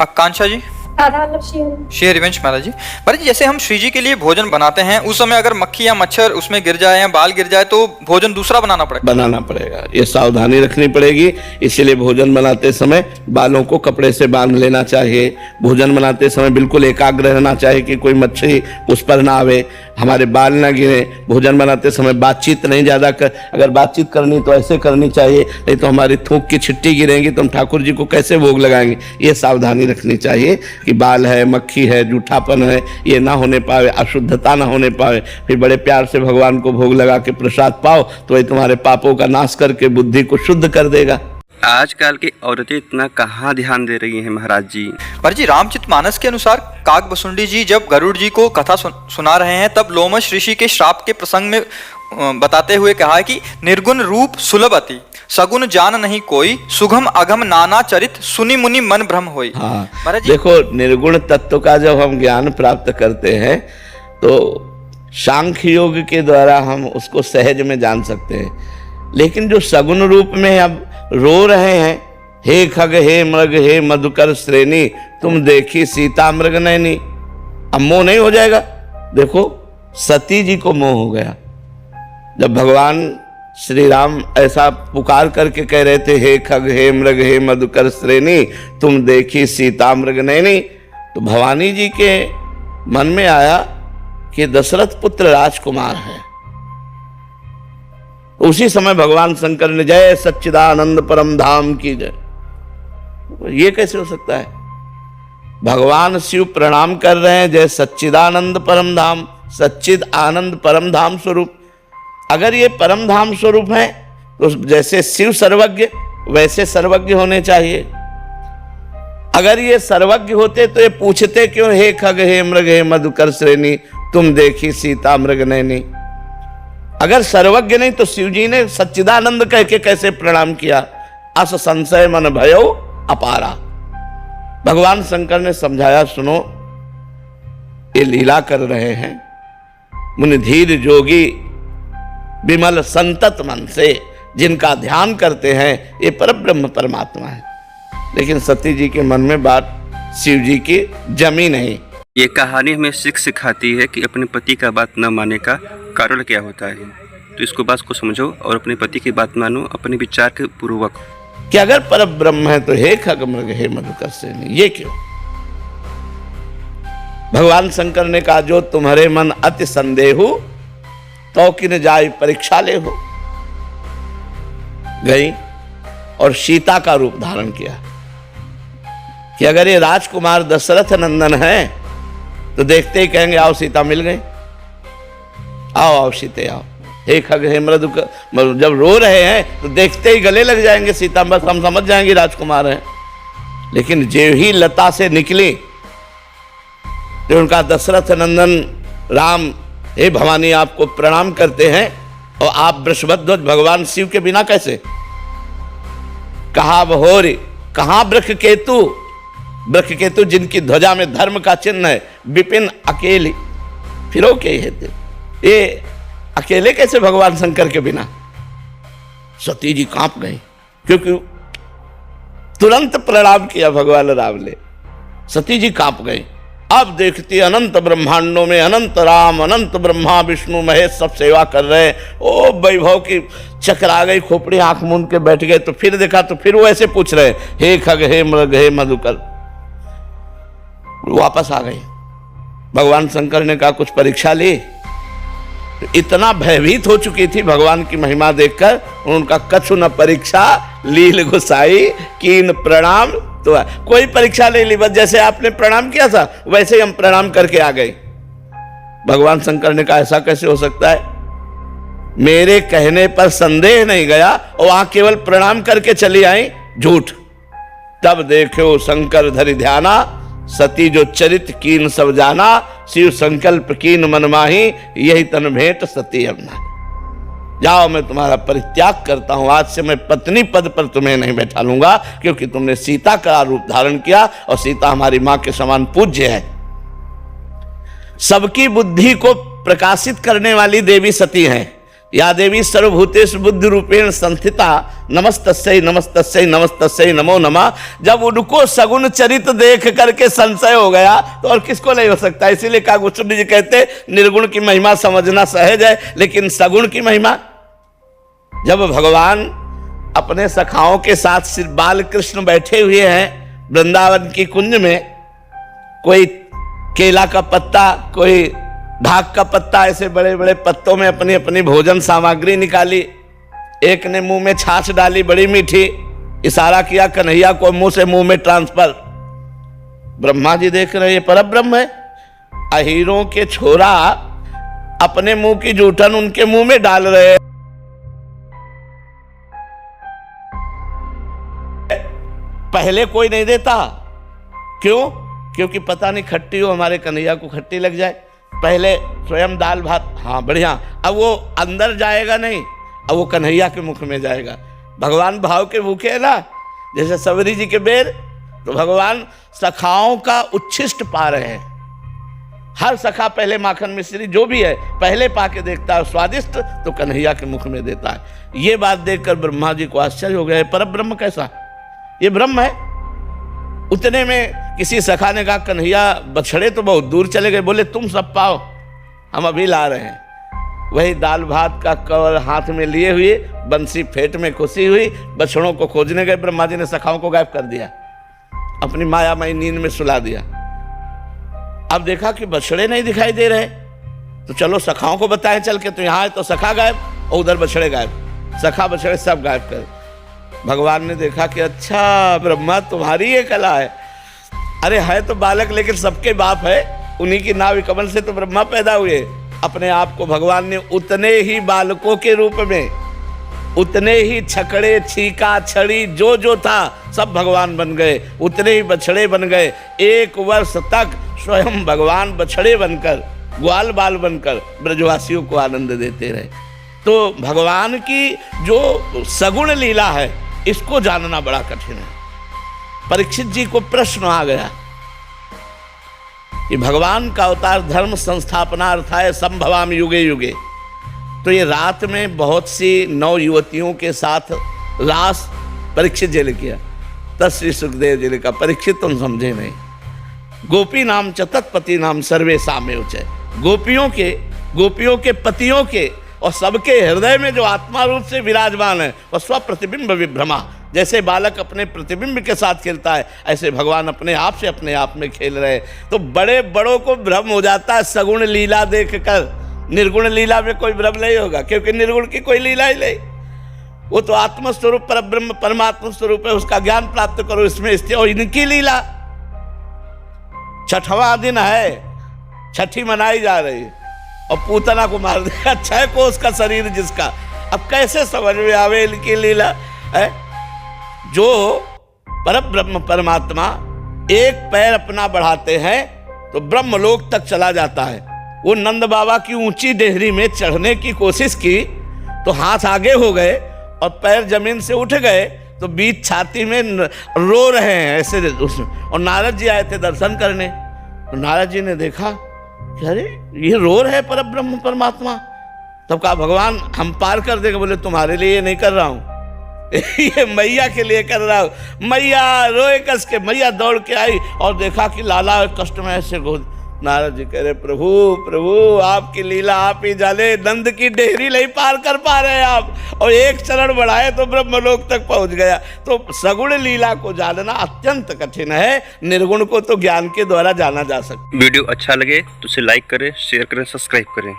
आकांक्षा जी, हरिवंश महाराज जी। महाराज जी, जैसे हम श्री जी के लिए भोजन बनाते हैं, उस समय अगर मक्खी या मच्छर उसमें गिर जाए या बाल गिर जाए तो भोजन दूसरा बनाना पड़ेगा। ये सावधानी रखनी पड़ेगी। इसीलिए भोजन बनाते समय बालों को कपड़े से बांध लेना चाहिए। भोजन बनाते समय बिल्कुल एकाग्र रहना चाहिए कि कोई मच्छी उस पर ना आवे, हमारे बाल ना गिरे। भोजन बनाते समय बातचीत नहीं ज्यादा अगर बातचीत करनी तो ऐसे करनी चाहिए, नहीं तो हमारी थूक की छिट्टी गिरेंगी तो हम ठाकुर जी को कैसे भोग लगाएंगे। ये सावधानी रखनी चाहिए कि बाल है, मक्खी है, जूठापन है, ये ना होने पावे, अशुद्धता ना होने पावे। फिर बड़े प्यार से भगवान को भोग लगा के प्रसाद पाओ तो ये तुम्हारे पापों का नाश करके बुद्धि को शुद्ध कर देगा। आजकल की औरतें इतना कहाँ ध्यान दे रही हैं महाराज जी। महाराज जी, रामचरितमानस के अनुसार काकभुसुंडी जी जब गरुड़ जी को कथा सुना रहे हैं, तब लोमश ऋषि के श्राप के प्रसंग में बताते हुए कहा है कि निर्गुण रूप सुलभ अति, सगुन जान नहीं कोई, सुगम अगम नाना चरित, सुनि मुनि मन भ्रम होई। हाँ, महाराज जी, देखो, निर्गुण तत्व का जब हम ज्ञान प्राप्त करते हैं तो सांख्य योग के द्वारा हम उसको सहज में जान सकते हैं। लेकिन जो सगुण रूप में अब रो रहे हैं, हे खग हे मृग हे मधुकर श्रेणी, तुम देखी सीता मृग नैनी, अब मोह नहीं हो जाएगा। देखो, सती जी को मोह हो गया जब भगवान श्री राम ऐसा पुकार करके कह रहे थे, हे खग हे मृग हे मधुकर श्रेणी, तुम देखी सीता मृग नैनी। तो भवानी जी के मन में आया कि दशरथ पुत्र राजकुमार है। उसी समय भगवान शंकर ने जय सच्चिदानंद परम धाम की जय। ये कैसे हो सकता है? भगवान शिव प्रणाम कर रहे हैं, जय सच्चिदानंद परम धाम, सच्चिद आनंद परम धाम स्वरूप। अगर ये परम धाम स्वरूप है तो जैसे शिव सर्वज्ञ वैसे सर्वज्ञ होने चाहिए। अगर ये सर्वज्ञ होते तो ये पूछते क्यों, हे खग हे मृग हे मधुकर श्रेणी, तुम देखी सीता मृग नैनी। अगर सर्वज्ञ नहीं तो शिव जी ने सच्चिदानंद कह के कैसे प्रणाम किया। अस संशय मन भयो अपारा। भगवान शंकर ने समझाया, सुनो, ये लीला कर रहे हैं मुनि धीर जोगी विमल संतत मन से, जिनका ध्यान करते हैं ये परब्रह्म परमात्मा है। लेकिन सती जी के मन में बात शिव जी की जमी नहीं। ये कहानी हमें सिखाती है कि अपने पति का बात न मानने का कारण क्या होता है। तो इसको बात को समझो और अपने पति की बात मानो अपने विचार के पूर्वक। कि अगर परब्रह्म है तो हे खग मृग हे मधुकर श्रेणी, ये क्यों? भगवान शंकर ने कहा, जो तुम्हारे मन अति संदेहु तो किन जाय परीक्षा ले हो। गई और सीता का रूप धारण किया कि अगर ये राजकुमार दशरथ नंदन है तो देखते ही कहेंगे, आओ सीता मिल गई, आओ आओ सीते आओ। हे खग हे मृग, जब रो रहे हैं तो देखते ही गले लग जाएंगे सीता, बस हम समझ जाएंगे राजकुमार हैं। लेकिन जो ही लता से निकली तो उनका दशरथ नंदन राम, हे भवानी आपको प्रणाम करते हैं, और आप वृषभध्वज भगवान शिव के बिना कैसे? कहा बहोरी, कहां वृक्ष केतु, वृक्ष केतु जिनकी ध्वजा में धर्म का चिन्ह है, विपिन अकेली फिरो के हेतु, ये अकेले कैसे भगवान शंकर के बिना? सती जी कांप गई, क्योंकि तुरंत प्रणाम किया भगवान राम ने। सती जी कांप गई। अब देखती अनंत ब्रह्मांडों में अनंत राम, अनंत ब्रह्मा विष्णु महेश सब सेवा कर रहे हैं। ओ वैभव की चकरा गई, खोपड़ी आंख मूंद के बैठ गए। तो फिर देखा तो फिर वो ऐसे पूछ रहे, हे खग हे मृग हे मधुकर। वापस आ गई। भगवान शंकर ने कहा, कुछ परीक्षा ली? इतना भयभीत हो चुकी थी भगवान की महिमा देखकर, उनका कछु न परीक्षा लील गुसाई कीन प्रणाम। तो कोई परीक्षा नहीं ली, बस जैसे आपने प्रणाम किया था वैसे ही हम प्रणाम करके आ गए। भगवान शंकर ने कहा, ऐसा कैसे हो सकता है? मेरे कहने पर संदेह नहीं गया और वहां केवल प्रणाम करके चली आई, झूठ। तब देखो शंकर धरि ध्याना, सती जो चरित कीन सब जाना, शिव संकल्प कीन मन माही, यही तन भेंट सती यमुना। जाओ, मैं तुम्हारा परित्याग करता हूं, आज से मैं पत्नी पद पर तुम्हें नहीं बैठा लूंगा, क्योंकि तुमने सीता का रूप धारण किया और सीता हमारी मां के समान पूज्य है। सबकी बुद्धि को प्रकाशित करने वाली देवी सती हैं। या देवी सर्वभूतेषु बुद्धि रूपेण संस्थिता नमस्तस्यै नमस्तस्यै नमस्तस्यै नमो नमः। जब उनको सगुण चरित देख करके संशय हो गया तो और किसको नहीं हो सकता। इसीलिए कागभूषण जी कहते निर्गुण की महिमा समझना सहज है, लेकिन सगुण की महिमा। जब भगवान अपने सखाओं के साथ श्री बाल कृष्ण बैठे हुए हैं वृंदावन की कुंज में, कोई केला का पत्ता, कोई ढाक का पत्ता, ऐसे बड़े बड़े पत्तों में अपनी अपनी भोजन सामग्री निकाली। एक ने मुंह में छाछ डाली बड़ी मीठी, इशारा किया कन्हैया को मुंह से मुंह में ट्रांसफर। ब्रह्मा जी देख रहे हैं पर ब्रह्म है, अहीरों के छोरा अपने मुंह की जूठन उनके मुंह में डाल रहे हैं। पहले कोई नहीं देता, क्यों? क्योंकि पता नहीं खट्टी हो हमारे कन्हैया को खट्टी लग जाए। पहले स्वयं दाल भात, हाँ बढ़िया, अब वो अंदर जाएगा नहीं, अब वो कन्हैया के मुख में जाएगा। भगवान भाव के भूखे है ना, जैसे सबरी जी के बेर, तो भगवान सखाओं का उच्छिष्ट पा रहे हैं। हर सखा पहले माखन मिश्री जो भी है पहले पाके देखता है, स्वादिष्ट तो कन्हैया के मुख में देता है। ये बात देखकर ब्रह्मा जी को आश्चर्य हो गया, पर ब्रह्म कैसा, ये ब्रह्म है। उतने में किसी सखा ने कहा कन्हैया बछड़े तो बहुत दूर चले गए, बोले तुम सब पाओ हम अभी ला रहे हैं। वही दाल भात का कवर हाथ में लिए हुए, बंसी फेंट में खुशी हुई, बछड़ों को खोजने गए। ब्रह्मा जी ने सखाओं को गायब कर दिया, अपनी मायामयी नींद में सुला दिया। अब देखा कि बछड़े नहीं दिखाई दे रहे, तो चलो सखाओं को बताएं चल के, तो यहाँ है तो सखा गायब और उधर बछड़े गायब, सखा बछड़े सब गायब कर। भगवान ने देखा कि अच्छा ब्रह्मा तुम्हारी ये कला है। अरे है तो बालक लेकिन सबके बाप है, उन्हीं की नाभि कमल से तो ब्रह्मा पैदा हुए। अपने आप को भगवान ने उतने ही बालकों के रूप में, उतने ही छकड़े छीका छड़ी जो जो था सब भगवान बन गए, उतने ही बछड़े बन गए। 1 वर्ष तक स्वयं भगवान बछड़े बनकर, ग्वाल बाल बनकर ब्रजवासियों को आनंद देते रहे। तो भगवान की जो सगुण लीला है इसको जानना बड़ा कठिन है। परीक्षित जी को प्रश्न आ गया कि भगवान का अवतार धर्म संस्थापनार्थाय संभवामि युगे युगे, तो ये रात में बहुत सी 9 युवतियों के साथ रास परीक्षित जी ने किया। तब श्री सुखदेव जी ने कहा परीक्षित तुम समझे नहीं, गोपी नाम च तत्पति नाम सर्वे साम्य उच्च। गोपियों के पतियों के और सबके हृदय में जो आत्मा रूप से विराजमान है वह स्वप्रतिबिंब विभ्रमा। जैसे बालक अपने प्रतिबिंब के साथ खेलता है, ऐसे भगवान अपने आप में खेल रहे हैं। तो बड़े बड़ों को भ्रम हो जाता है सगुण लीला देखकर, निर्गुण लीला में कोई भ्रम नहीं होगा, क्योंकि निर्गुण की कोई लीला ही नहीं। वो तो आत्मस्वरूप पर ब्रह्म परमात्मा स्वरूप है, उसका ज्ञान प्राप्त करो, इसमें स्थित। और इनकी लीला 6वां दिन है, छठी मनाई जा रही है और पूतना को मार दिया 6 कोस का शरीर जिसका। अब कैसे समझ में आवे इनकी लीला है। जो परब्रह्म परमात्मा एक पैर अपना बढ़ाते हैं तो ब्रह्मलोक तक चला जाता है। वो नंद बाबा की ऊंची डेहरी में चढ़ने की कोशिश की तो हाथ आगे हो गए और पैर जमीन से उठ गए, तो बीच छाती में रो रहे हैं ऐसे उसमें। और नारद जी आए थे दर्शन करने, तो नारद जी ने देखा कि अरे ये रो रहे परब्रह्म परमात्मा। तब कहा भगवान हम पार कर देंगे। बोले तुम्हारे लिए ये नहीं कर रहा हूँ, ये मैया के लिए कर रहा हूँ। मैया रोए कस के, मैया दौड़ के आई और देखा कि लाला कष्ट में ऐसे गोद। नारद जी कह रहे प्रभु प्रभु आपकी लीला आप ही जाने, नंद की डेहरी नहीं पार कर पा रहे आप, और एक चरण बढ़ाए तो ब्रह्मलोक तक पहुंच गया। तो सगुण लीला को जानना अत्यंत कठिन है, निर्गुण को तो ज्ञान के द्वारा जाना जा सकता है। वीडियो अच्छा लगे तो उसे लाइक करें, शेयर करें, सब्सक्राइब करें।